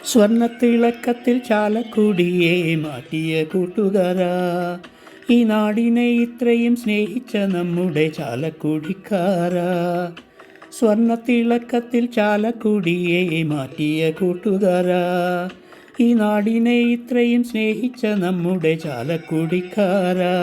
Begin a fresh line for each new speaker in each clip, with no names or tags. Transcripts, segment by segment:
സ്വർണ്ണത്തിളക്കത്തിൽ ചാലക്കുടിയെ മാറ്റിയ കൂട്ടുകാരാ, ഈ നാടിനെ ഇത്രയും സ്നേഹിച്ച നമ്മുടെ ചാലക്കുടിക്കാരാ. സ്വർണ്ണത്തിളക്കത്തിൽ ചാലക്കുടിയെ മാറ്റിയ കൂട്ടുകാരാ, ഈ നാടിനെ ഇത്രയും സ്നേഹിച്ച നമ്മുടെ ചാലക്കുടിക്കാരാ.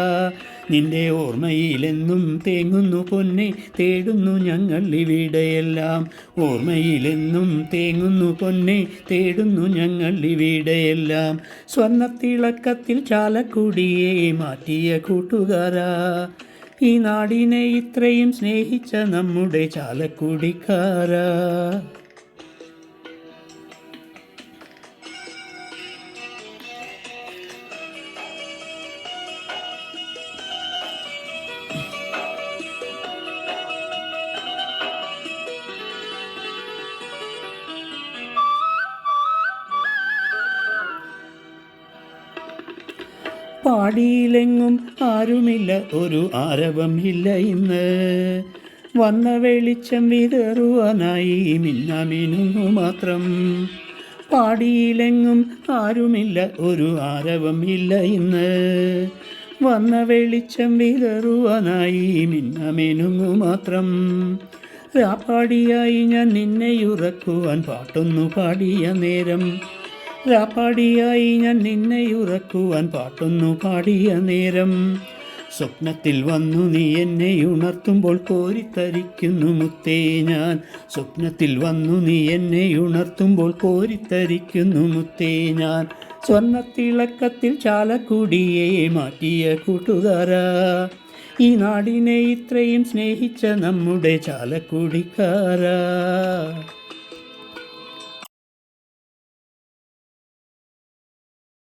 നിന്റെ ഓർമ്മയിലെന്നും തേങ്ങുന്നു പൊന്നെ, തേടുന്നു ഞങ്ങൾ ഇവിടെയെല്ലാം. ഓർമ്മയിലെന്നും തേങ്ങുന്നു പൊന്നെ, തേടുന്നു ഞങ്ങൾ ഇവിടെയെല്ലാം. സ്വർണ്ണത്തിളക്കത്തിൽ ചാലക്കുടിയെ മാറ്റിയ കൂട്ടുകാരാ, ഈ നാടിനെ ഇത്രയും സ്നേഹിച്ച നമ്മുടെ ചാലക്കുടിക്കാരാ. പാടിയിലെങ്ങും ആരുമില്ല, ഒരു ആരവം ഇല്ല ഇന്ന്. വന്ന വെളിച്ചം വിതറുവാനായി മിന്നാമിനുങ്ങു മാത്രം. പാടിയിലെങ്ങും ആരുമില്ല, ഒരു ആരവം ഇല്ല ഇന്ന്. വന്ന വെളിച്ചം വിതറുവാനായി മിന്നാമിനുങ്ങു മാത്രം. രാപ്പാടിയായി ഞാൻ നിന്നെയുറക്കുവാൻ പാട്ടൊന്നു പാടിയ നേരം. രാപ്പാടിയായി ഞാൻ നിന്നെയുറക്കുവാൻ പാട്ടൊന്നു പാടിയ നേരം. സ്വപ്നത്തിൽ വന്നു നീ എന്നെ ഉണർത്തുമ്പോൾ കോരിത്തരിക്കുന്നു മുത്തേ ഞാൻ. സ്വപ്നത്തിൽ വന്നു നീ എന്നെ ഉണർത്തുമ്പോൾ കോരിത്തരിക്കുന്നു മുത്തേ ഞാൻ. സ്വർണ്ണത്തിളക്കത്തിൽ ചാലക്കുടിയെ മാറ്റിയ കൂട്ടുകാരാ, ഈ നാടിനെ ഇത്രയും സ്നേഹിച്ച നമ്മുടെ ചാലക്കുടിക്കാരാ.